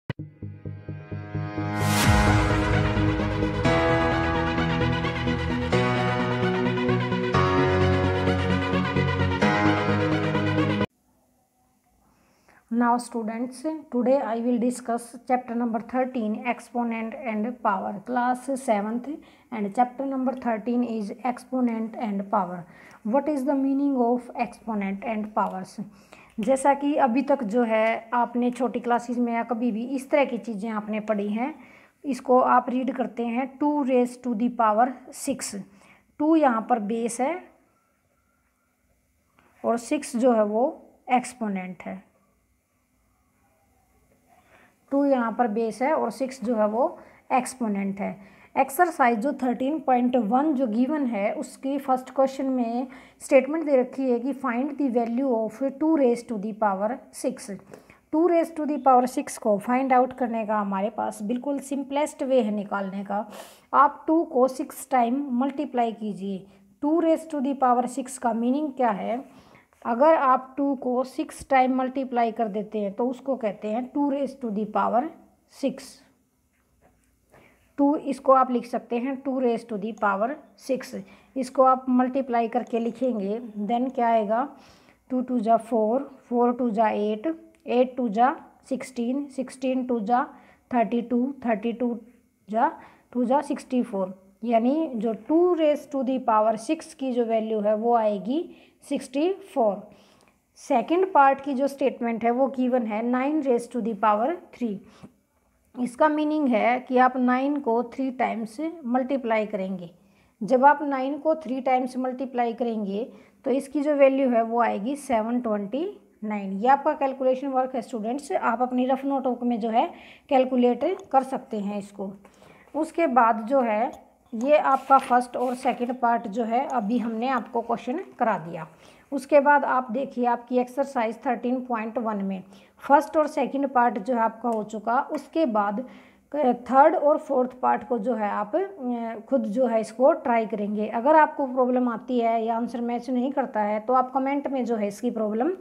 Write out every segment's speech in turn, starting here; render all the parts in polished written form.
Now students, today I will discuss chapter number 13 exponent and power, class 7th, and chapter number 13 is exponent and power. What is the meaning of exponent and powers? जैसा कि अभी तक जो है आपने छोटी classes में या कभी भी इस तरह की चीज़ें आपने पढ़ी हैं, इसको आप रीड करते हैं 2 रेज़ टू दी पावर 6। 2 यहाँ पर बेस है और 6 जो है वो एक्सपोनेंट है। 2 यहाँ पर बेस है और 6 जो है वो एक्सपोनेंट है। एक्सरसाइज जो 13.1 जो गिवन है उसकी फर्स्ट क्वेश्चन में स्टेटमेंट दे रखी है कि find the value of 2 raise to the power 6। 2 raise to the power 6 को फाइंड आउट करने का हमारे पास बिल्कुल सिंपलेस्ट वे है निकालने का। आप 2 को 6 टाइम मल्टीप्लाई कीजिए। 2 रेज़ टू दी पावर 6 का मीनिंग क्या है? अगर आप 2 को 6 टाइम मल्टीप्लाई कर देते हैं तो उसको कहते हैं 2 रेज़ टू दी पावर 6। 2 इसको आप लिख सकते हैं 2 रेज़ टू दी पावर 6। इसको आप मल्टीप्लाई करके लिखेंगे, देन क्या आएगा? 2 2 जा 4, 4 2 जा 8, 8 2 जा 16, 16 2 जा 32, 32 जा 2 जा 64। यानी जो 2 रेज़ टू दी पावर 6 की जो वैल्यू है वो आएगी 64। सेकेंड पार्ट की जो स्टेटमेंट है वो गिवन है 9 रेज़ टू दी पावर 3। इसका मीनिंग है कि आप 9 को 3 टाइम्स मल्टीप्लाई करेंगे। जब आप 9 को 3 टाइम्स मल्टीप्लाई करेंगे तो इसकी जो वैल्यू है वो आएगी 729। ये आपका कैलकुलेशन वर्क है स्टूडेंट्स, आप अपनी रफ नोटबुक में जो है कैलकुलेट कर सकते हैं इसको। उसके बाद जो है ये आपका फर्स्ट और सेकंड पार्ट जो है अभी हमने आपको क्वेश्चन करा दिया। उसके बाद आप देखिए आपकी एक्सरसाइज 13.1 में फर्स्ट और सेकंड पार्ट जो है आपका हो चुका। उसके बाद थर्ड और फोर्थ पार्ट को जो है आप खुद जो है इसको ट्राई करेंगे। अगर आपको प्रॉब्लम आती है या आंसर मैच नहीं करता है तो आप कमेंट में जो है इसकी प्रॉब्लम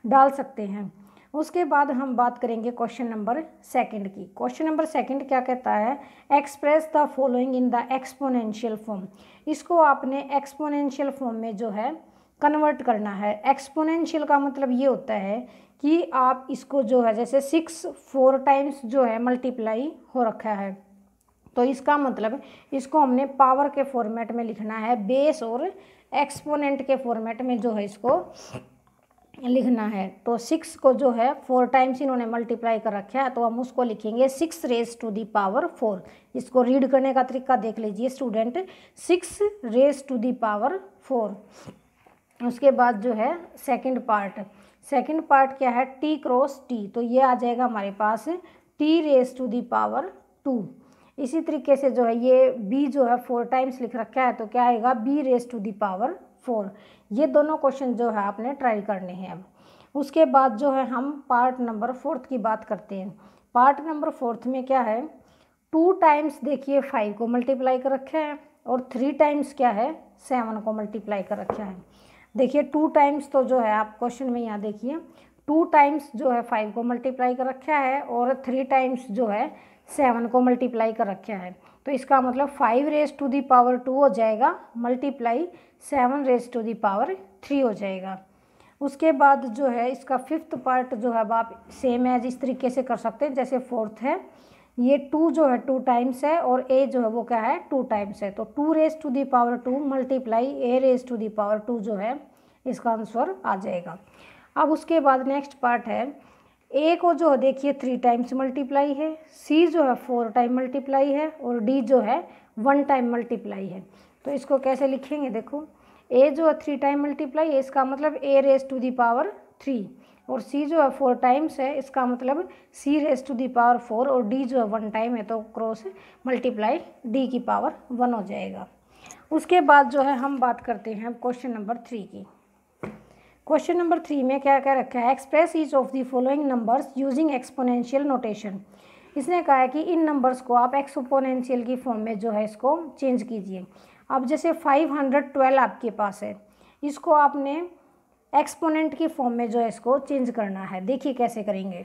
डाल सकते हैं। उसके बाद हम बात करेंगे क्वेश्चन नंबर सेकंड की। क्वेश्चन नंबर सेकंड क्या कहता है? Express the following in the exponential form. इसको आपने एक्सपोनेंशियल फॉर्म में जो है कन्वर्ट करना है। एक्सपोनेंशियल का मतलब ये होता है कि आप इसको जो है जैसे 6 4 टाइम्स जो है मल्टीप्लाई हो रखा है, तो इसका मतलब इसको हमने पावर के फॉर्मेट में लिखना है, बेस और एक्सपोनेंट के फॉर्मेट में जो है इसको लिखना है। तो 6 को जो है 4 टाइम्स इन्होंने मल्टीप्लाई कर रखा है तो हम उसको लिखेंगे 6 रेज़ टू दी पावर 4। इसको रीड करने का तरीका देख लीजिए student, 6 raise to the power 4। उसके बाद जो है सेकंड पार्ट क्या है? t क्रॉस t, तो ये आ जाएगा हमारे पास t raise to the power 2। इसी तरीके से जो है ये b जो है 4 टाइम्स लिख रखा है तो क्या आएगा? b raise to the power 4। ये दोनों क्वेश्चन जो है आपने ट्राई करने हैं। अब उसके बाद जो है हम पार्ट नंबर 4 की बात करते हैं। पार्ट नंबर 4 में क्या है? 2 टाइम्स देखिए 5 को मल्टीप्लाई कर रखा है और 3 टाइम्स क्या है? 7 को मल्टीप्लाई कर रखा है। देखिए 2 टाइम्स तो जो है आप क्वेश्चन में यहाँ देखिए 2 टाइम्स जो है 5 को मल्टीप्लाई कर रखा है और 3 टाइम्स जो है 7 को मल्टीप्लाई कर रखा है। तो इसका मतलब 5 रेज़ टू दी पावर 2 हो जाएगा multiply 7 raise to the power 3 हो जाएगा। उसके बाद जो है इसका फिफ्थ पार्ट जो है अब आप सेम एज इस तरीके से कर सकते हैं जैसे फोर्थ है। ये 2 जो है 2 टाइम्स है और a जो है वो क्या है? 2 टाइम्स है। तो 2 raise to the power 2 multiply a raise to the power 2 जो है इसका आंसर आ जाएगा। अब उसके बाद नेक्स्ट पार्ट है, a को जो देखिए 3 टाइम्स मल्टीप्लाई है, c जो है 4 टाइम मल्टीप्लाई है और d जो है 1 टाइम मल्टीप्लाई है। तो इसको कैसे लिखेंगे? देखो a जो है 3 टाइम मल्टीप्लाई है, इसका मतलब a raise to the power 3 और c जो है 4 टाइम्स है, इसका मतलब c raise to the power 4 और d जो है 1 टाइम है तो क्रॉस मल्टीप्लाई d की पावर 1 हो जाएगा। उसके बाद जो है हम बात करते हैं क्वेश्चन नंबर 3 की। क्वेश्चन नंबर 3 में क्या क्या रखा है? Express each of the following numbers using exponential notation. इसने कहा है कि इन नंबर्स को आप एक्सपोनेंशियल की फॉर्म में जो है इसको चेंज कीजिए। अब जैसे 512 आपके पास है, इसको आपने एक्सपोनेंट की फॉर्म में जो है इसको चेंज करना है। देखिए कैसे करेंगे।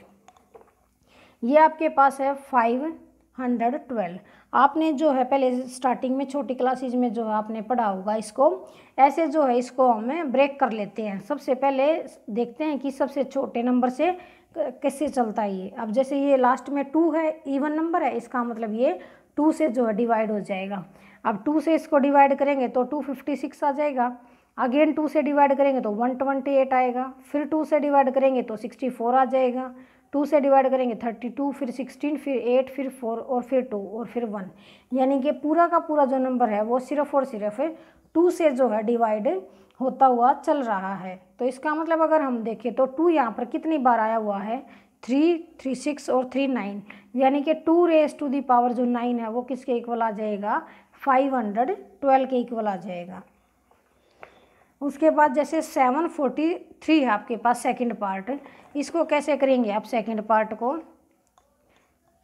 ये आपके पास है 512। आपने जो है पहले स्टार्टिंग में छोटी क्लासेज में जो है आपने पढ़ा होगा इसको, ऐसे जो है इसको हमें ब्रेक कर लेते हैं। सबसे पहले देखते हैं कि सबसे छोटे नंबर से कैसे चलता है ये। अब जैसे ये लास्ट में 2 है, इवन नंबर है, इसका मतलब ये 2 से जो है डिवाइड हो जाएगा। अब 2 से इसको डिवाइड करेंगे तो 256 आ जाएगा। अगेन 2 से डिवाइड करेंगे तो 128 आएगा। फिर 2 से डिवाइड करेंगे तो 64 आ जाएगा। 2 से डिवाइड करेंगे 32, फिर 16, फिर 8, फिर 4 और फिर 2 और फिर 1। यानी कि पूरा का पूरा जो नंबर है वो सिर्फ और सिर्फ 2 से जो है डिवाइड होता हुआ चल रहा है। तो इसका मतलब अगर हम देखें तो 2 यहाँ पर कितनी बार आया हुआ है, 3, 3, 6 और 3, 9। यानी कि 2 रेज़ टू दी पावर जो 9 है वो किसके इक्वल आ जाएगा, 512 के इक्वल आ जाएगा। उसके बाद जैसे 743 है आपके पास सेकंड पार्ट, इसको कैसे करेंगे आप सेकंड पार्ट को,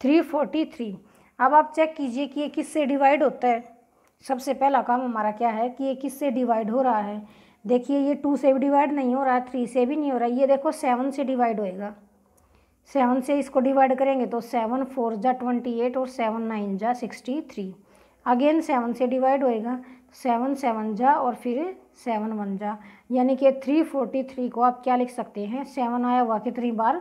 343। अब आप चेक कीजिए कि ये किससे डिवाइड होता है। सबसे पहला काम हमारा क्या है कि ये किससे डिवाइड हो रहा है। देखिए ये 2 से भी डिवाइड नहीं हो रहा है, 3 से भी नहीं हो रहा है, ये देखो 7 से डिवाइड होएगा। 7 से इसको डिवाइड करेंगे तो 7 4 जा 28 और 7 9 जा 63। अगेन 7 से डिवाइड होएगा, 7 7 जा और फिर 7 1 जा। यानी कि 343 को आप क्या लिख सकते हैं, 7 आया हुआ कितनी बार,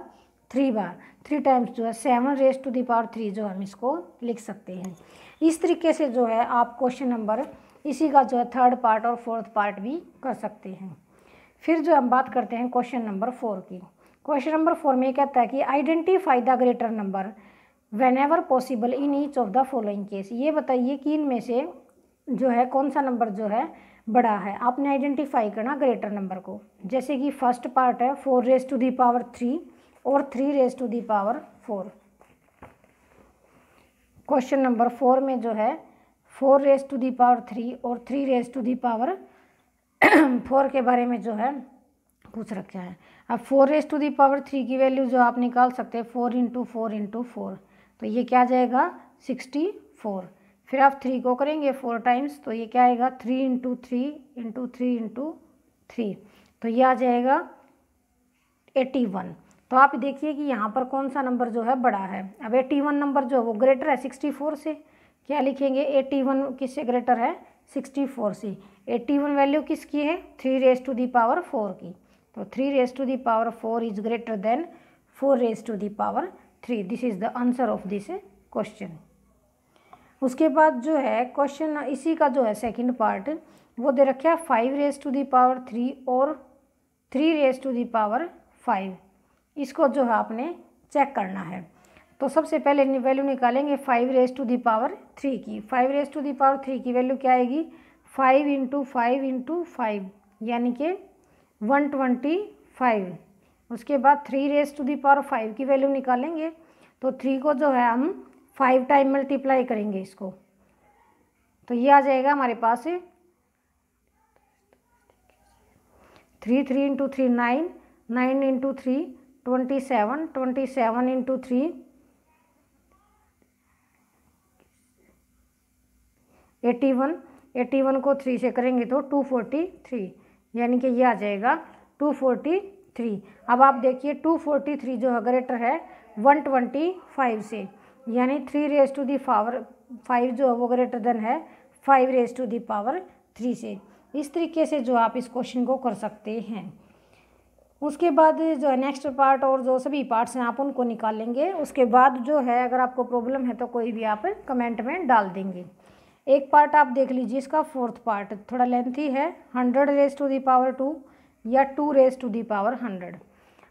3 बार, 3 टाइम्स जो है 7 रेज़ टू दी पावर 3 जो हम इसको लिख सकते हैं। इस तरीके से जो है आप क्वेश्चन नंबर इसी का जो है थर्ड पार्ट और फोर्थ पार्ट भी कर सकते हैं। फिर जो हम बात करते हैं क्वेश्चन नंबर 4 की। क्वेश्चन नंबर 4 में कहता है कि identify the greater number when ever possible in each of the following case. ये बताइए कि इनमें से जो है कौन सा नंबर जो है बड़ा है। आपने आइडेंटिफाई करना ग्रेटर नंबर को। जैसे कि फर्स्ट पार्ट है 4 रेज़ टू दी पावर 3 और 3 raise to the power 4। Question number 4 में जो है 4 रेज़ टू दी पावर 3 और 3 रेज़ टू दी पावर 4 के बारे में जो है पूछ रखा है। अब 4 रेज़ टू दी पावर 3 की वैल्यू जो आप निकाल सकते हैं 4 इंटू 4 इंटू 4, तो ये क्या आ जाएगा 64। फिर आप 3 को करेंगे 4 टाइम्स तो ये क्या आएगा 3 इंटू 3 इंटू 3 इंटू 3, तो ये आ जाएगा 81। तो आप देखिए कि यहाँ पर कौन सा नंबर जो है बड़ा है। अब 81 नंबर जो वो ग्रेटर है 64 से, क्या लिखेंगे 81 किससे ग्रेटर है, 64 से। 81 वैल्यू किसकी है, 3 रेज़ टू दी पावर 4 की, तो 3 raise to the power 4 is greater than 4 raise to the power 3। This is the answer of this question. उसके बाद जो है क्वेश्चन इसी का जो है सेकंड पार्ट वो दे रखा है 5 रेज़ टू दी पावर 3 और 3 रेज़ टू दी पावर 5। इसको जो है आपने चेक करना है। तो सबसे पहले वैल्यू निकालेंगे 5 रेज़ टू दी पावर 3 की। 5 रेज़ टू दी पावर 3 की वैल्यू क्या आएगी, 5 इंटू 5 इंटू 5 यानी कि 125। उसके बाद 3 रेज़ टू दी पावर 5 की वैल्यू निकालेंगे तो 3 को जो है हम 5 टाइम मल्टीप्लाई करेंगे इसको, तो ये आ जाएगा हमारे पास 3 3 इंटू 3 9, 9 इंटू 3 27, 27 इंटू 3 81, 81 को 3 से करेंगे तो 243, यानी कि ये आ जाएगा 243। अब आप देखिए 243 जो है ग्रेटर है 125 से, यानी 3 रेज़ टू दी पावर 5 जो है वो ग्रेटर देन है 5 रेज़ टू दी पावर 3 से। इस तरीके से जो आप इस क्वेश्चन को कर सकते हैं। उसके बाद जो है नेक्स्ट पार्ट और जो सभी पार्ट्स हैं आप उनको निकालेंगे। उसके बाद जो है अगर आपको प्रॉब्लम है तो कोई भी आप कमेंट में डाल देंगे। एक पार्ट आप देख लीजिए, इसका फोर्थ पार्ट थोड़ा लेंथी है, 100 रेज़ टू दी पावर 2 या 2 रेज़ टू दी पावर 100।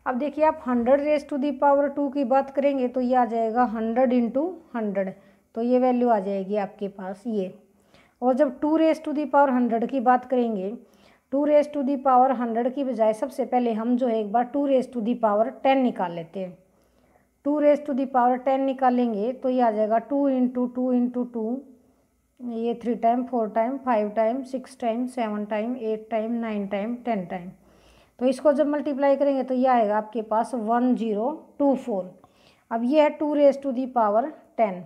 अब देखिए आप 100 रेज़ टू दी पावर 2 की बात करेंगे तो ये आ जाएगा 100 इंटू 100, तो ये वैल्यू आ जाएगी आपके पास ये। और जब 2 रेज़ टू दी पावर 100 की बात करेंगे, 2 रेज़ टू दी पावर 100 की बजाय सबसे पहले हम जो है एक बार 2 रेज़ टू दी पावर 10 निकाल लेते हैं। 2 रेज़ टू दी पावर 10 निकालेंगे तो ये आ जाएगा 2 इंटू 2 इंटू 2, ये 3 time 4 time 5 time 6 time 7 time 8 time 9 time 10 time, तो इसको जब मल्टीप्लाई करेंगे तो ये आएगा आपके पास 1024। अब ये है 2 raise to the power 10,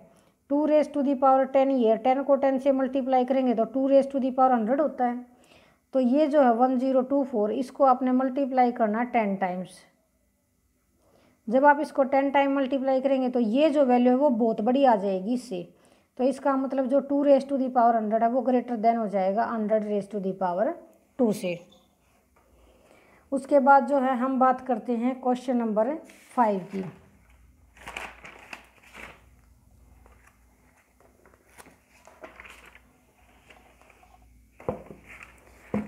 2 raise to the power 10, ये 10 को 10 से मल्टीप्लाई करेंगे तो 2 रेज़ टू दी पावर 100 होता है। तो ये जो है 1024, इसको आपने मल्टीप्लाई करना 10 टाइम्स। जब आप इसको 10 टाइम मल्टीप्लाई करेंगे तो ये जो वैल्यू है वो बहुत बड़ी आ जाएगी इससे। तो इसका मतलब जो 2 रेज़ टू दी पावर 100 है वो ग्रेटर देन हो जाएगा 100 रेज़ टू दी पावर 2 से। उसके बाद जो है हम बात करते हैं क्वेश्चन नंबर 5 की।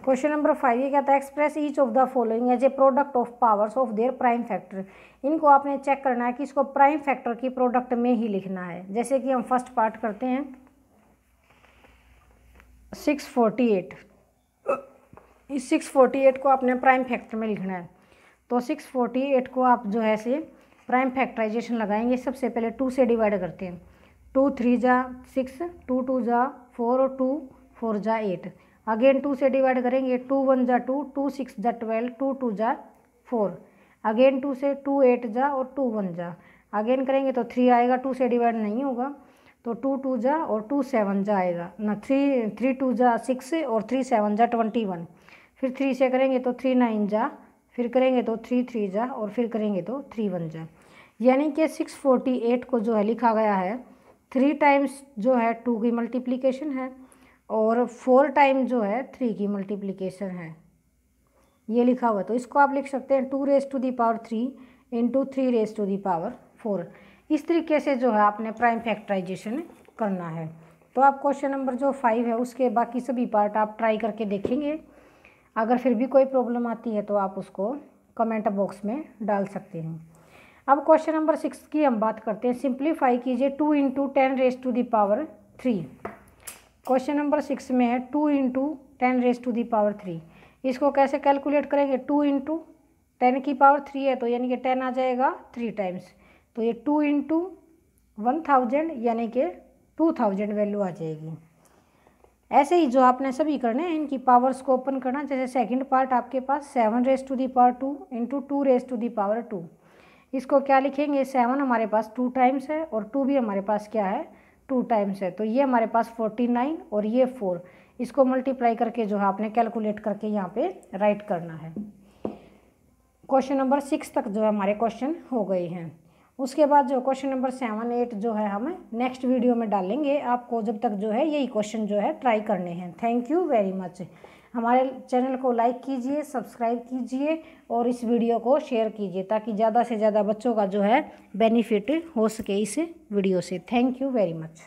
क्वेश्चन नंबर 5 ये कहता है express each of the following as a product of powers of their prime factor. इनको आपने चेक करना है कि इसको प्राइम फैक्टर की प्रोडक्ट में ही लिखना है। जैसे कि हम फर्स्ट पार्ट करते हैं 648। इस 648 को आपने प्राइम फैक्टर में लिखना है। तो 648 को आप जो है से प्राइम फैक्टराइजेशन लगाएंगे। सबसे पहले 2 से डिवाइड करते हैं। 2 3 जा 6, 2 2 जा 4 और 2 4 जा 8। अगेन 2 से डिवाइड करेंगे। 2 1 जा 2, 2 6 जा 12, 2 2 जा 4। अगेन 2 से 2 8 जा और 2 1 जा। अगेन करेंगे तो 3 आएगा, 2 से डिवाइड नहीं होगा तो 2 2 जा और 2 7 जा आएगा ना। 3 2 जा 6 और 3 7 जा 21। फिर 3 से करेंगे तो 3 9 जा, फिर करेंगे तो 3 3 जा और फिर करेंगे तो 3 1 जा। यानी कि 648 को जो है लिखा गया है 3 टाइम्स जो है 2 की मल्टीप्लिकेशन है और 4 टाइम जो है 3 की मल्टीप्लिकेशन है, ये लिखा हुआ है। तो इसको आप लिख सकते हैं 2 raise to the power 3 into 3 raise to the power 4। इस तरीके से जो है आपने प्राइम फैक्टराइजेशन करना है। तो आप क्वेश्चन नंबर जो 5 है उसके बाकी सभी पार्ट आप ट्राई करके देखेंगे। अगर फिर भी कोई प्रॉब्लम आती है तो आप उसको कमेंट बॉक्स में डाल सकते हैं। अब क्वेश्चन नंबर 6 की हम बात करते हैं। सिंप्लीफाई कीजिए 2 into 10 raise to the power 3। Question number 6 में है 2 into 10 raise to the power 3। इसको कैसे कैलकुलेट करेंगे? 2 इंटू 10 की पावर 3 है तो यानी कि 10 आ जाएगा 3 टाइम्स। तो ये 2 इंटू 1000 यानी कि 2000 वैल्यू आ जाएगी। ऐसे ही जो आपने सभी करने हैं इनकी पावर्स को ओपन करना। जैसे सेकंड पार्ट आपके पास 7 raise to the power 2 into 2 raise to the power 2। इसको क्या लिखेंगे? 7 हमारे पास 2 टाइम्स है और 2 भी हमारे पास क्या है? 2 टाइम्स है। तो ये हमारे पास 49 और ये 4। इसको मल्टीप्लाई करके जो है आपने कैलकुलेट करके यहाँ पे राइट करना है। क्वेश्चन नंबर 6 तक जो है हमारे क्वेश्चन हो गए हैं। उसके बाद जो क्वेश्चन नंबर 7 8 जो है हम नेक्स्ट वीडियो में डालेंगे। आपको जब तक जो है यही क्वेश्चन जो है ट्राई करने हैं। Thank you very much. हमारे चैनल को लाइक कीजिए, सब्सक्राइब कीजिए और इस वीडियो को शेयर कीजिए ताकि ज़्यादा से ज़्यादा बच्चों का जो है बेनिफिट हो सके इस वीडियो से। Thank you very much.